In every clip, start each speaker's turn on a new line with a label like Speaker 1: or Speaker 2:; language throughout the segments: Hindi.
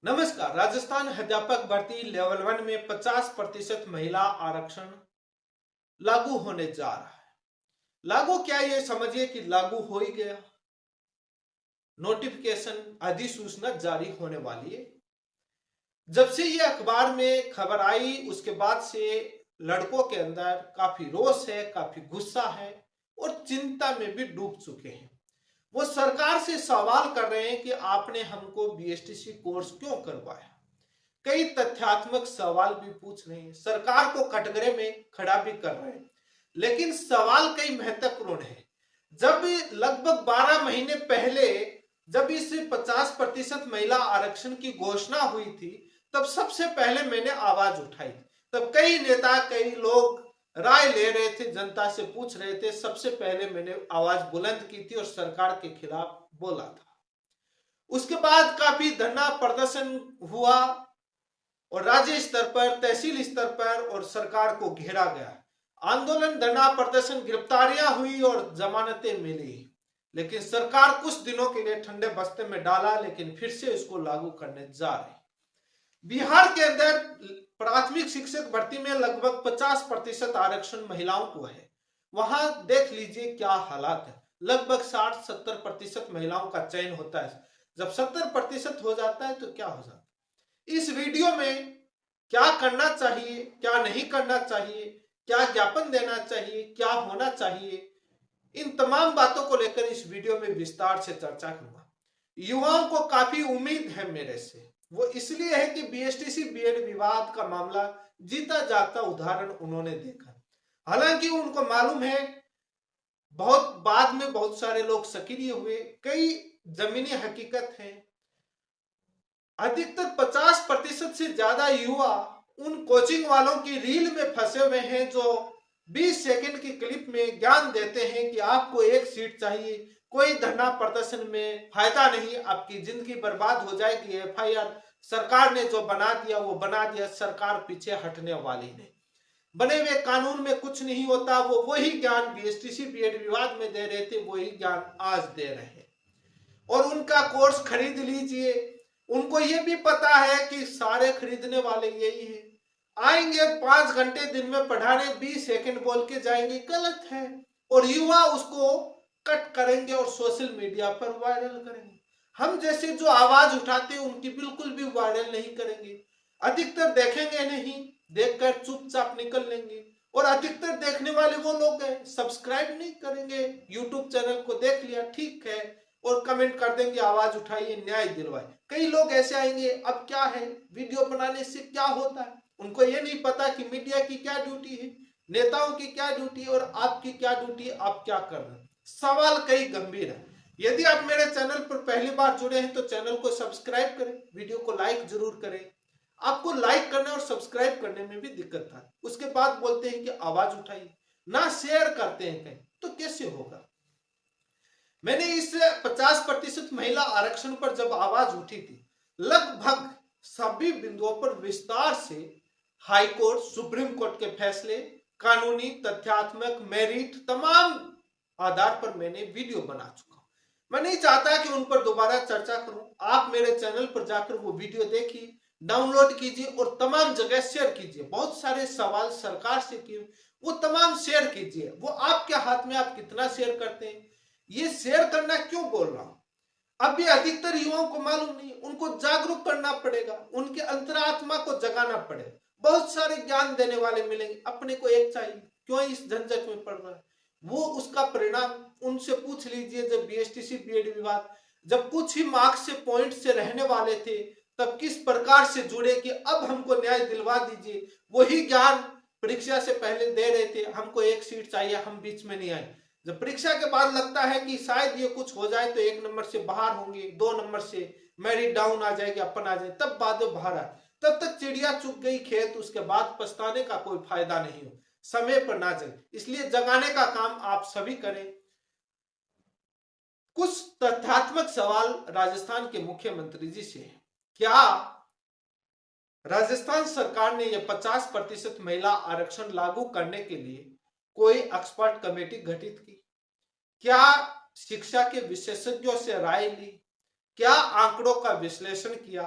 Speaker 1: नमस्कार। राजस्थान अध्यापक भर्ती लेवल 1 में 50% महिला आरक्षण लागू होने जा रहा है। लागू क्या, ये समझिए कि लागू हो ही गया। नोटिफिकेशन अधिसूचना जारी होने वाली है। जब से ये अखबार में खबर आई उसके बाद से लड़कों के अंदर काफी रोष है, काफी गुस्सा है और चिंता में भी डूब चुके हैं। वो सरकार से सवाल कर रहे हैं कि आपने हमको बीएसटीसी कोर्स क्यों करवाया। कई तथ्यात्मक सवाल भी पूछ रहे हैं, सरकार को कटघरे में खड़ा भी कर रहे हैं। लेकिन सवाल कई महत्वपूर्ण है। जब लगभग 12 महीने पहले जब इस 50% महिला आरक्षण की घोषणा हुई थी, तब सबसे पहले मैंने आवाज उठाई। तब कई नेता, कई लोग राय ले रहे थे, जनता से पूछ रहे थे। सबसे पहले मैंने आवाज बुलंद की थी और सरकार के खिलाफ बोला था। उसके बाद काफी धरना प्रदर्शन हुआ और राज्य स्तर पर, तहसील स्तर पर और सरकार को घेरा गया। आंदोलन, धरना प्रदर्शन, गिरफ्तारियां हुई और जमानतें मिली। लेकिन सरकार कुछ दिनों के लिए ठंडे बस्ते में डाला, लेकिन फिर से इसको लागू करने जा रही। बिहार के अंदर प्राथमिक शिक्षक भर्ती में लगभग 50% आरक्षण महिलाओं को है। वहां देख लीजिए क्या हालात है। लगभग 60-70% महिलाओं का चयन होता है। जब 70% हो जाता है तो क्या हो जाता है। इस वीडियो में क्या करना चाहिए, क्या नहीं करना चाहिए, क्या ज्ञापन देना चाहिए, क्या होना चाहिए, इन तमाम बातों को लेकर इस वीडियो में विस्तार से चर्चा करूंगा। युवाओं को काफी उम्मीद है मेरे से। वो इसलिए है कि बीएसटीसी बीएड विवाद का मामला जीता जागता उदाहरण उन्होंने देखा। हालांकि उनको मालूम है बहुत बाद में बहुत सारे लोग सक्रिय हुए। कई जमीनी हकीकत है। अधिकतर 50% से ज्यादा युवा उन कोचिंग वालों की रील में फंसे हुए हैं जो 20 सेकंड की क्लिप में ज्ञान देते हैं कि आपको एक सीट चाहिए, कोई धरना प्रदर्शन में फायदा नहीं, आपकी जिंदगी बर्बाद हो जाएगी। एफआईआर सरकार ने जो बना दिया वो बना दिया, सरकार पीछे हटने वाली नहीं। बने हुए कानून में कुछ नहीं होता। वो वही ज्ञान बीएसटीसी बीएड विवाद में दे रहे थे, वही ज्ञान आज दे रहे हैं। और उनका कोर्स खरीद लीजिए। उनको ये भी पता है कि सारे खरीदने वाले यही है। आएंगे 5 घंटे दिन में पढ़ाने, 20 सेकंड बोल के जाएंगे, गलत है। और युवा उसको कट करेंगे और सोशल मीडिया पर वायरल करेंगे। हम जैसे जो आवाज उठाते हैं उनकी बिल्कुल भी वायरल नहीं करेंगे। अधिकतर देखेंगे नहीं, देखकर चुपचाप निकल लेंगे। और अधिकतर देखने वाले वो लोग हैं सब्सक्राइब नहीं करेंगे। यूट्यूब चैनल को देख लिया, ठीक है, और कमेंट कर देंगे आवाज उठाइए, न्याय दिलवाए। कई लोग ऐसे आएंगे, अब क्या है, वीडियो बनाने से क्या होता है। उनको ये नहीं पता कि मीडिया की क्या ड्यूटी है, नेताओं की क्या ड्यूटी है और आपकी क्या ड्यूटी है, आप क्या कर रहे हैं। सवाल कई गंभीर है। यदि आप मेरे चैनल पर पहली बार जुड़े हैं तो चैनल को सब्सक्राइब करें, वीडियो को लाइक जरूर करें। आपको लाइक करने और सब्सक्राइब करने में भी दिक्कत था, उसके बाद बोलते हैं कि आवाज उठाइए, ना शेयर करते हैं कहीं, तो कैसे होगा। मैंने इस 50% महिला आरक्षण पर जब आवाज उठी थी, लगभग सभी बिंदुओं पर विस्तार से हाई कोर्ट, सुप्रीम कोर्ट के फैसले, कानूनी, तथ्यात्मक, मेरिट, तमाम आधार पर मैंने वीडियो बना चुका हूं। मैं नहीं चाहता कि उन पर दोबारा चर्चा करूं। आप मेरे चैनल पर जाकर वो वीडियो देखिए, डाउनलोड कीजिए और तमाम जगह शेयर कीजिए। बहुत सारे सवाल सरकार से किए, वो तमाम शेयर कीजिए। वो आपके हाथ में, आप कितना शेयर करते हैं। ये शेयर करना क्यों बोल रहा हूं, अभी अधिकतर युवाओं को मालूम नहीं। उनको जागरूक करना पड़ेगा, उनके अंतरात्मा को जगाना पड़ेगा। बहुत सारे ज्ञान देने वाले मिलेंगे, अपने को एक चाहिए, क्यों इस झंझट में पड़ रहा है। वो उसका परिणाम उनसे पूछ लीजिए। जब बीएसटीसी बीएड विवाद, जब कुछ ही मार्क्स से, पॉइंट से रहने वाले थे, तब किस प्रकार से जुड़े कि अब हमको न्याय दिलवा दीजिए। वही ज्ञान परीक्षा से पहले दे रहे थे, हमको एक सीट चाहिए, हम बीच में नहीं आए। जब परीक्षा के बाद लगता है कि शायद ये कुछ हो जाए तो 1 नंबर से बाहर होंगे, 2 नंबर से मेरिट डाउन आ जाएगी, अपन आ जाए, तब बाद में बाहर आए। तब तक चिड़िया चुग गई खेत, उसके बाद पछताने का कोई फायदा नहीं हो। समय पर ना जगे, इसलिए जगाने का काम आप सभी करें। कुछ तथ्यात्मक सवाल राजस्थान के मुख्यमंत्री जी से। क्या राजस्थान सरकार ने यह 50% महिला आरक्षण लागू करने के लिए कोई एक्सपर्ट कमेटी गठित की? क्या शिक्षा के विशेषज्ञों से राय ली? क्या आंकड़ों का विश्लेषण किया?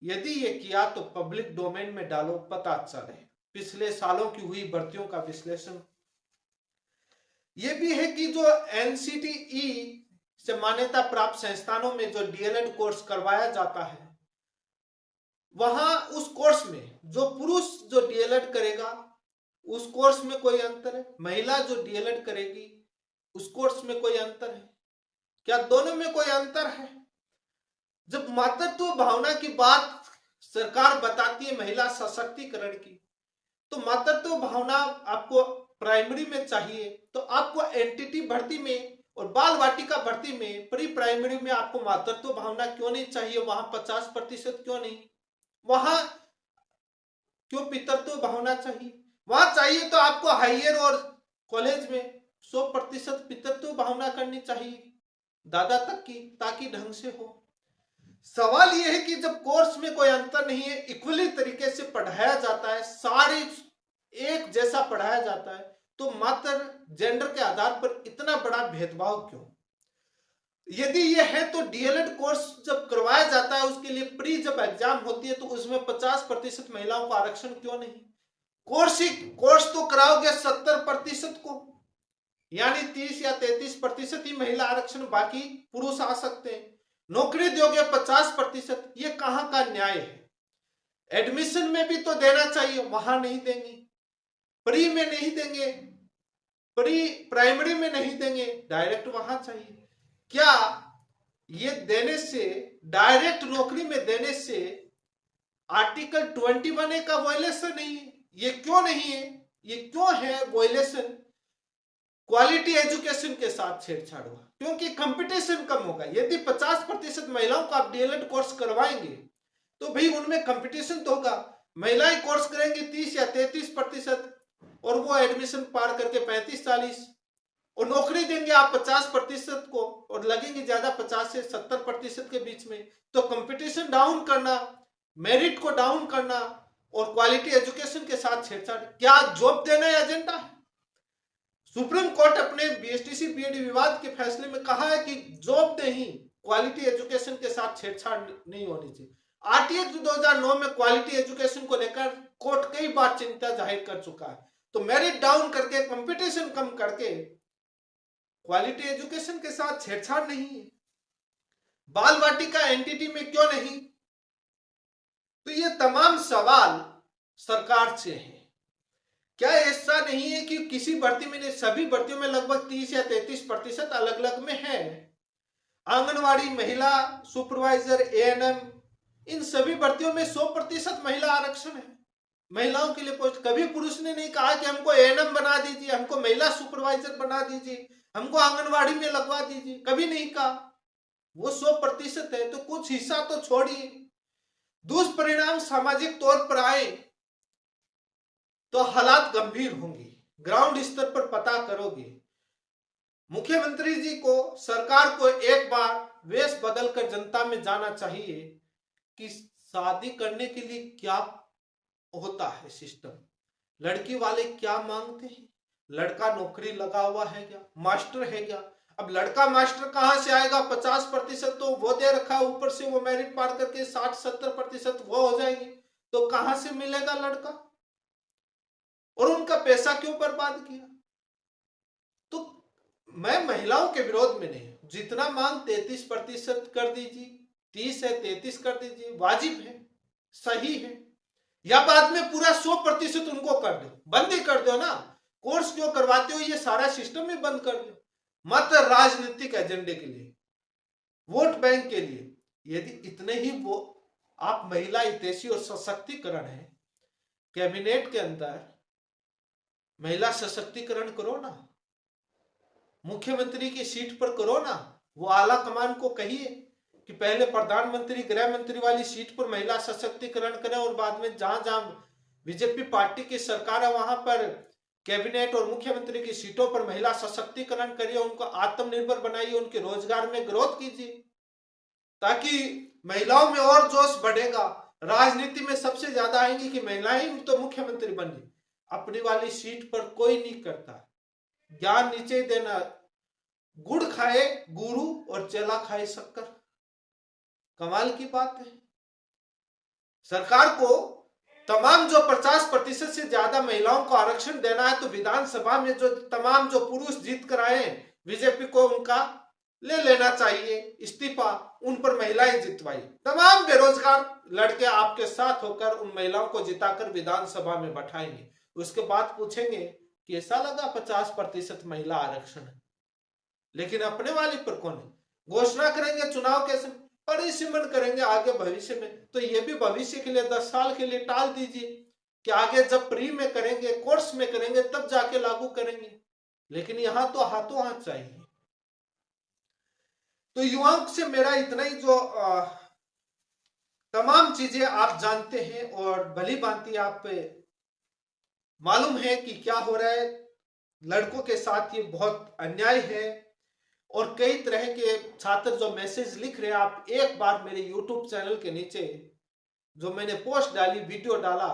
Speaker 1: यदि ये किया तो पब्लिक डोमेन में डालो, पता चले। पिछले सालों की हुई भर्तियों का विश्लेषण। ये भी है कि जो एनसीटीई से मान्यता प्राप्त संस्थानों में जो डीएलएड कोर्स करवाया जाता है, वहां उस कोर्स में जो पुरुष जो डीएलएड करेगा उस कोर्स में कोई अंतर है, महिला जो डीएलएड करेगी उस कोर्स में कोई अंतर है क्या? दोनों में कोई अंतर है। जब मातृत्व भावना की बात सरकार बताती है महिला सशक्तिकरण की, तो मातृत्व भावना आपको प्राइमरी में चाहिए तो आपको एनटीटी भर्ती में और बाल वाटिका भर्ती में, प्री प्राइमरी में आपको मातृत्व भावना क्यों नहीं चाहिए? वहां 50% क्यों नहीं? वहां क्यों पितृत्व भावना चाहिए? वहां चाहिए तो आपको हायर और कॉलेज में 100% पितृत्व भावना करनी चाहिए, दादा तक की, ताकि ढंग से हो। सवाल यह है कि जब कोर्स में कोई अंतर नहीं है, इक्वली तरीके से पढ़ाया जाता है, सारे एक जैसा पढ़ाया जाता है, तो मात्र जेंडर के आधार पर इतना बड़ा भेदभाव क्यों? यदि यह है तो डीएलएड कोर्स जब करवाया जाता है उसके लिए प्री जब एग्जाम होती है तो उसमें 50% महिलाओं को आरक्षण क्यों नहीं? कोर्स तो कराओगे 70% को, यानी 30 या 33% ही महिला आरक्षण, बाकी पुरुष आ सकते हैं। नौकरी दोगे 50%, ये कहां का न्याय है? एडमिशन में भी तो देना चाहिए, वहां नहीं देंगे, प्री में नहीं देंगे, प्री प्राइमरी में नहीं देंगे, डायरेक्ट वहां चाहिए। क्या ये देने से, डायरेक्ट नौकरी में देने से आर्टिकल 21A का वायलेशन नहीं है? ये क्यों नहीं है? ये क्यों है वायलेशन? क्वालिटी एजुकेशन के साथ छेड़छाड़ हुआ, क्योंकि कंपटीशन कम होगा। यदि 50% महिलाओं को आप डीएलएड कोर्स करवाएंगे तो भाई उनमें कंपटीशन तो होगा। महिलाएं कोर्स करेंगी 30 या 33% और वो एडमिशन पार करके 35-40, और नौकरी देंगे आप 50% को और लगेंगे ज्यादा 50 से 70% के बीच में। तो कंपटीशन डाउन करना, मेरिट को डाउन करना और क्वालिटी एजुकेशन के साथ छेड़छाड़, क्या जॉब देना एजेंडा है? सुप्रीम कोर्ट अपने बीएसटीसी बीएड विवाद के फैसले में कहा है कि जॉब नहीं, क्वालिटी एजुकेशन के साथ छेड़छाड़ नहीं होनी चाहिए। आरटीए 2009 में क्वालिटी एजुकेशन को लेकर कोर्ट कई बार चिंता जाहिर कर चुका है। तो मेरिट डाउन करके, कंपटीशन कम करके क्वालिटी एजुकेशन के साथ छेड़छाड़ नहीं है। बाल वाटिका एनटीटी में क्यों नहीं? तो ये तमाम सवाल सरकार से हैं। क्या ऐसा नहीं है कि किसी भर्ती में नहीं, सभी भर्तियों में लगभग 30 या 33% अलग अलग में है। आंगनवाड़ी, महिला सुपरवाइजर, एएनएम, इन सभी भर्तियों में 100% महिला आरक्षण है। महिलाओं के लिए पोस्ट, कभी पुरुष ने नहीं कहा कि हमको एएनएम बना दीजिए, हमको महिला सुपरवाइजर बना दीजिए, हमको आंगनवाड़ी में लगवा दीजिए, कभी नहीं कहा। वो 100% है तो कुछ हिस्सा तो छोड़िए। दुष्परिणाम सामाजिक तौर पर आए तो हालात गंभीर होंगे, ग्राउंड स्तर पर पता करोगे। मुख्यमंत्री जी को, सरकार को एक बार वेश बदलकर जनता में जाना चाहिए कि शादी करने के लिए क्या होता है सिस्टम, लड़की वाले क्या मांगते हैं, लड़का नौकरी लगा हुआ है क्या, मास्टर है क्या? अब लड़का मास्टर कहां से आएगा? 50% तो वो दे रखा है, ऊपर से वो मेरिट पार करके 60-70% वो हो जाएंगे, तो कहां से मिलेगा लड़का? और उनका पैसा क्यों बर्बाद किया? तो मैं महिलाओं के विरोध में नहीं, जितना मांग 33% कर दीजिए, 30 है 33 कर दीजिए, वाजिब है, सही है। या बाद में पूरा 100% उनको कर दो, बंद ही कर दो ना। कोर्स क्यों करवाते हो? ये सारा सिस्टम ही बंद कर दो, मात्र राजनीतिक एजेंडे के लिए, वोट बैंक के लिए। यदि इतने ही वो आप महिला हितैषी और सशक्तिकरण है, कैबिनेट के अंदर महिला सशक्तिकरण करो ना, मुख्यमंत्री की सीट पर करो ना। वो आला कमान को कहिए कि पहले प्रधानमंत्री, गृह मंत्री वाली सीट पर महिला सशक्तिकरण करें और बाद में जहां जहां बीजेपी पार्टी की सरकार है वहां पर कैबिनेट और मुख्यमंत्री की सीटों पर महिला सशक्तिकरण करिए, उनको आत्मनिर्भर बनाइए, उनके रोजगार में ग्रोथ कीजिए, ताकि महिलाओं में और जोश बढ़ेगा। राजनीति में सबसे ज्यादा आएंगी कि महिलाएं तो मुख्यमंत्री बन गई, अपनी वाली सीट पर कोई नहीं करता। ज्ञान नीचे देना, गुड़ खाए गुरु और चेला खाए शक्कर, कमाल की बात है। सरकार को तमाम जो 50% से ज्यादा महिलाओं को आरक्षण देना है, तो विधानसभा में जो तमाम जो पुरुष जीत कर आए बीजेपी को उनका ले लेना चाहिए इस्तीफा, उन पर महिलाएं जितवाई। तमाम बेरोजगार लड़के आपके साथ होकर उन महिलाओं को जिताकर विधानसभा में बैठाएंगे। उसके बाद पूछेंगे कि ऐसा लगा 50% महिला आरक्षण है, लेकिन अपने वाली पर कौन है। घोषणा करेंगे चुनाव के समय, परिसीमन करेंगे आगे भविष्य में, तो ये भी भविष्य के लिए 10 साल के लिए टाल दीजिए कि आगे जब प्री में करेंगे, कोर्स में करेंगे, तब जाके लागू करेंगे। लेकिन यहां तो हाथों हाथ चाहिए। तो युवाओं से मेरा इतना ही, जो तमाम चीजें आप जानते हैं और भली भांति आप मालूम है कि क्या हो रहा है, लड़कों के साथ ये बहुत अन्याय है। और कई तरह के छात्र जो मैसेज लिख रहे हैं, आप एक बार मेरे YouTube चैनल के नीचे जो मैंने पोस्ट डाली, वीडियो डाला,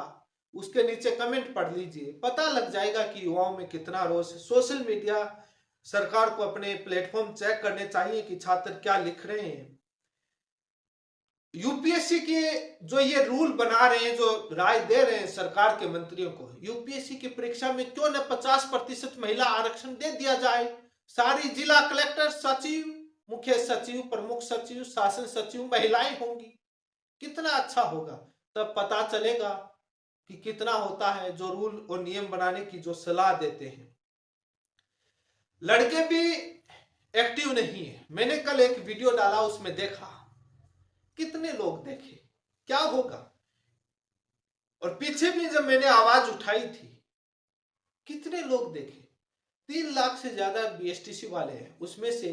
Speaker 1: उसके नीचे कमेंट पढ़ लीजिए, पता लग जाएगा कि युवाओं में कितना रोष है। सोशल मीडिया सरकार को अपने प्लेटफॉर्म चेक करने चाहिए कि छात्र क्या लिख रहे हैं। यूपीएससी के जो ये रूल बना रहे हैं, जो राय दे रहे हैं सरकार के मंत्रियों को, यूपीएससी की परीक्षा में क्यों न 50% महिला आरक्षण दे दिया जाए। सारी जिला कलेक्टर, सचिव, मुख्य सचिव, प्रमुख सचिव, शासन सचिव महिलाएं होंगी, कितना अच्छा होगा। तब पता चलेगा कि कितना होता है जो रूल और नियम बनाने की जो सलाह देते हैं। लड़के भी एक्टिव नहीं है। मैंने कल एक वीडियो डाला, उसमें देखा कितने लोग देखे, क्या होगा। और पीछे भी जब मैंने आवाज उठाई थी, कितने लोग देखे। 3 लाख से ज्यादा बीएसटीसी वाले हैं, उसमें से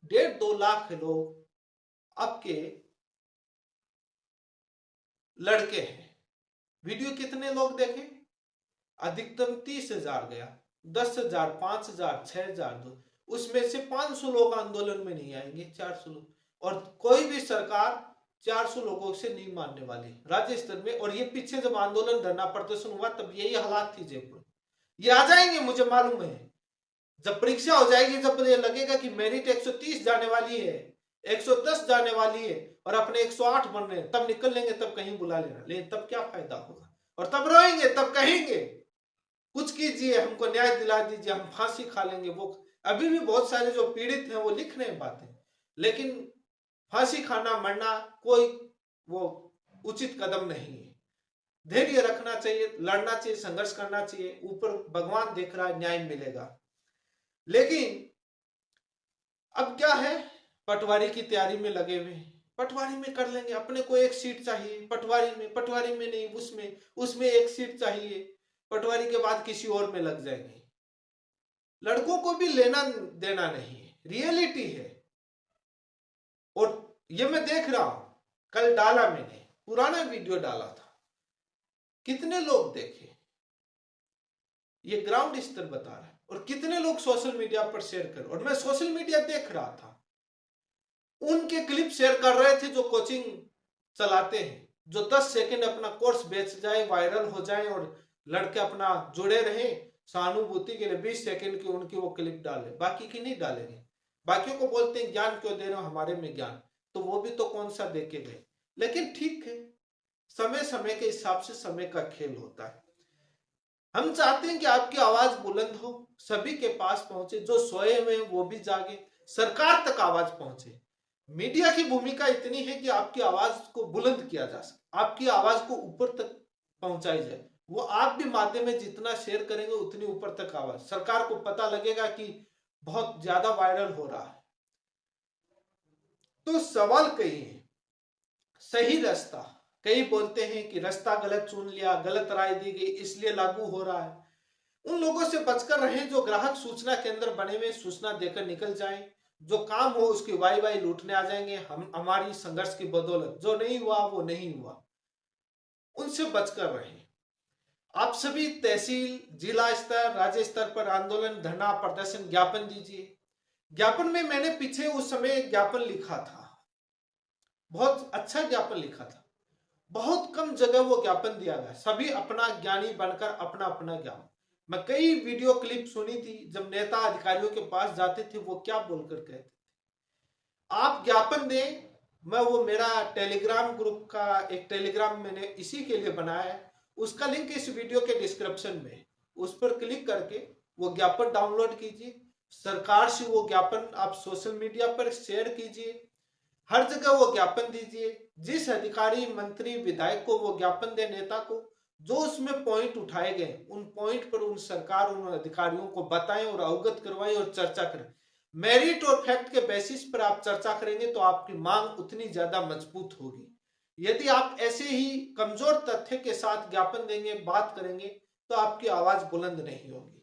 Speaker 1: 1.5-2 लाख लोग आपके लड़के हैं। वीडियो कितने लोग देखे? अधिकतम 30,000 गया, 10,000, 5,000, 6,000। उसमें से 500 लोग आंदोलन में नहीं आएंगे, 400 लोग। और कोई भी सरकार 400 लोगों से नहीं मानने वाली राज्य स्तर में। और ये पीछे जब आंदोलन, धरना प्रदर्शन हुआ, तब यही हालात थी जयपुर। ये आ जाएंगे, मुझे मालूम है। जब परीक्षा हो जाएगी, जब ये लगेगा कि मेरिट 130 जाने वाली है, 110 जाने वाली है और अपने 108 बन रहे हैं, तब निकल लेंगे, तब कहीं बुला लेना। लेकिन तब क्या फायदा होगा, और तब रोएंगे, तब कहेंगे कुछ कीजिए, हमको न्याय दिला दीजिए, हम फांसी खा लेंगे। वो अभी भी बहुत सारे जो पीड़ित हैं वो लिख रहे हैं बातें, लेकिन फांसी खाना, मरना कोई वो उचित कदम नहीं है। धैर्य रखना चाहिए, लड़ना चाहिए, संघर्ष करना चाहिए। ऊपर भगवान देख रहा है, न्याय मिलेगा। लेकिन अब क्या है, पटवारी की तैयारी में लगे हुए हैं। पटवारी में कर लेंगे, अपने को 1 सीट चाहिए पटवारी में नहीं, उसमें 1 सीट चाहिए। पटवारी के बाद किसी और में लग जाएंगे। लड़कों को भी लेना देना नहीं है, रियलिटी है। और ये मैं देख रहा हूं, कल डाला मैंने, पुराना वीडियो डाला था, कितने लोग देखे, ये ग्राउंड स्तर बता रहा है। और कितने लोग सोशल मीडिया पर शेयर कर, और मैं सोशल मीडिया देख रहा था, उनके क्लिप शेयर कर रहे थे जो कोचिंग चलाते हैं, जो 10 सेकंड अपना कोर्स बेच जाए, वायरल हो जाए और लड़के अपना जुड़े रहे सहानुभूति के लिए। 20 सेकंड की उनकी वो क्लिप डाले, बाकी की नहीं डालेंगे। बाकियों को बोलते हैं ज्ञान क्यों दे रहे हो, हमारे में ज्ञान, तो वो भी तो कौन सा दे के गए। लेकिन ठीक है, समय समय के हिसाब से समय का खेल होता है। हम चाहते हैं कि आपकी आवाज बुलंद हो, सभी के पास पहुंचे, जो सोए हुए हैं वो भी जागे, सरकार तक आवाज पहुंचे। मीडिया की भूमिका इतनी है कि आपकी आवाज को बुलंद किया जा सके, आपकी आवाज को ऊपर तक पहुंचाई जाए। वो आप भी माध्यम में जितना शेयर करेंगे, उतनी ऊपर तक आवाज, सरकार को पता लगेगा कि बहुत ज्यादा वायरल हो रहा है। तो सवाल कई है, सही रास्ता, कई बोलते हैं कि रास्ता गलत चुन लिया, गलत राय दी गई, इसलिए लागू हो रहा है। उन लोगों से बचकर रहें जो ग्राहक सूचना केंद्र बने हुए सूचना देकर निकल जाएं। जो काम हो उसकी वाई लूटने आ जाएंगे, हम हमारी संघर्ष की बदौलत। जो नहीं हुआ वो नहीं हुआ, उनसे बचकर रहें। आप सभी तहसील, जिला स्तर, राज्य स्तर पर आंदोलन, धरना, प्रदर्शन, ज्ञापन दीजिए। ज्ञापन में मैंने पीछे उस समय ज्ञापन लिखा था, बहुत अच्छा ज्ञापन लिखा था, बहुत कम जगह वो ज्ञापन दिया गया। सभी अपना ज्ञानी बनकर अपना अपना ज्ञान। मैं कई वीडियो क्लिप सुनी थी, जब नेता अधिकारियों के पास जाते थे वो क्या बोलकर कहते थे, आप ज्ञापन दें, मैं वो मेरा टेलीग्राम ग्रुप का एक टेलीग्राम मैंने इसी के लिए बनाया है, उसका लिंक इस वीडियो के डिस्क्रिप्शन में है। उस पर क्लिक करके वो ज्ञापन डाउनलोड कीजिए। सरकार से वो ज्ञापन आप सोशल मीडिया पर शेयर कीजिए, हर जगह वो ज्ञापन दीजिए। जिस अधिकारी, मंत्री, विधायक को वो ज्ञापन दे, नेता को, जो उसमें पॉइंट उठाए गए उन पॉइंट पर उन सरकार, उन अधिकारियों को बताएं और अवगत करवाएं और चर्चा करें। मेरिट और फैक्ट के बेसिस पर आप चर्चा करेंगे तो आपकी मांग उतनी ज्यादा मजबूत होगी। यदि आप ऐसे ही कमजोर तथ्य के साथ ज्ञापन देंगे, बात करेंगे, तो आपकी आवाज बुलंद नहीं होगी।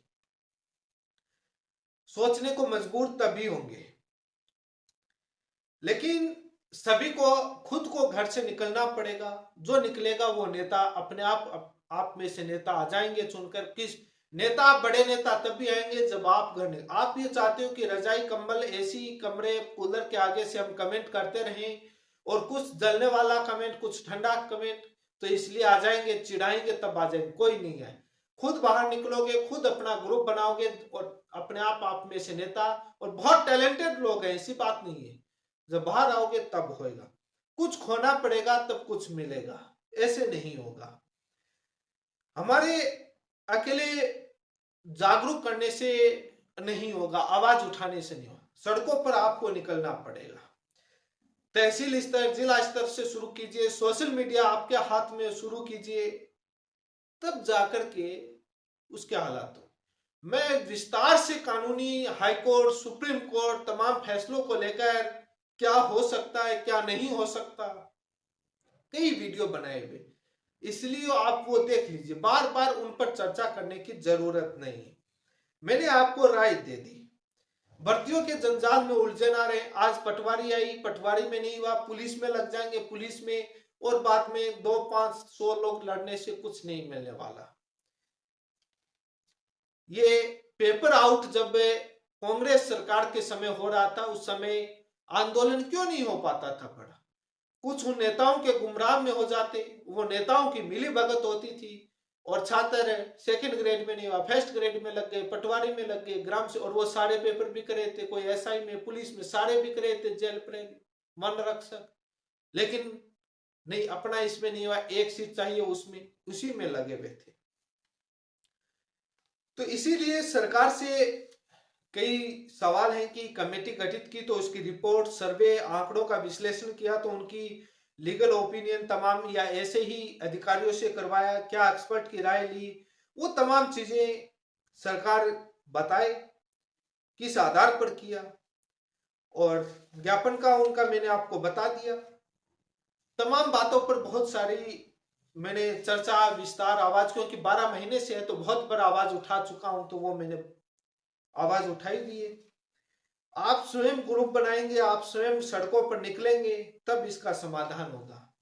Speaker 1: सोचने को मजबूर तभी होंगे। लेकिन सभी को खुद को घर से निकलना पड़ेगा। जो निकलेगा वो नेता अपने आप में से नेता आ जाएंगे चुनकर। किस नेता, बड़े नेता तब भी आएंगे जब आप घर, आप ये चाहते हो कि रजाई, कंबल, एसी, कमरे, कूलर के आगे से हम कमेंट करते रहें और कुछ जलने वाला कमेंट, कुछ ठंडा कमेंट, तो इसलिए आ जाएंगे, चिढ़ाएंगे तब आ जाएंगे। कोई नहीं है। खुद बाहर निकलोगे, खुद अपना ग्रुप बनाओगे और अपने आप में से नेता, और बहुत टैलेंटेड लोग हैं, ऐसी बात नहीं है। जब बाहर आओगे तब होएगा। कुछ खोना पड़ेगा तब कुछ मिलेगा, ऐसे नहीं होगा। हमारे अकेले जागरूक करने से नहीं होगा, आवाज उठाने से नहीं होगा। सड़कों पर आपको निकलना पड़ेगा। तहसील स्तर, जिला स्तर से शुरू कीजिए, सोशल मीडिया आपके हाथ में शुरू कीजिए, तब जाकर के उसके हालात हो। मैं विस्तार से कानूनी, हाईकोर्ट, सुप्रीम कोर्ट, तमाम फैसलों को लेकर क्या हो सकता है, क्या नहीं हो सकता, कई वीडियो बनाए हुए, इसलिए आप वो देख लीजिए। बार बार उन पर चर्चा करने की जरूरत नहीं है। मैंने आपको राय दे दी। भर्तियों के जंजाल में उलझे ना रहे। आज पटवारी आई, पटवारी में नहीं हुआ, पुलिस में लग जाएंगे, पुलिस में, और बाद में 200-500 लोग लड़ने से कुछ नहीं मिलने वाला। ये पेपर आउट जब कांग्रेस सरकार के समय हो रहा था, उस समय आंदोलन क्यों नहीं हो पाता था बड़ा? कुछ उन नेताओं के गुमराह में हो जाते, वो नेताओं की मिली भगत होती थी, और छात्र सेकंड ग्रेड में नहीं हुआ, फर्स्ट ग्रेड में लग गए, पटवारी में लग गए, ग्राम से, और वो सारे पेपर बिक रहे थे, कोई एसआई में, पुलिस में, सारे बिक रहे थे, जेल प्रेमी, मन रक्षक। लेकिन नहीं, अपना इसमें नहीं हुआ, एक सीट चाहिए, उसमें उसी में लगे हुए थे। तो इसीलिए सरकार से कई सवाल हैं कि कमेटी गठित की तो उसकी रिपोर्ट, सर्वे, आंकड़ों का विश्लेषण किया तो उनकी लीगल ओपिनियन तमाम, या ऐसे ही अधिकारियों से करवाया, क्या एक्सपर्ट की राय ली, वो तमाम चीजें सरकार बताए किस आधार पर किया, और ज्ञापन का उनका मैंने आपको बता दिया। तमाम बातों पर बहुत सारी मैंने चर्चा, विस्तार, आवाज, क्योंकि 12 महीने से है तो बहुत बार आवाज उठा चुका हूं, तो वो मैंने आवाज उठाई दी है। आप स्वयं ग्रुप बनाएंगे, आप स्वयं सड़कों पर निकलेंगे, तब इसका समाधान होगा।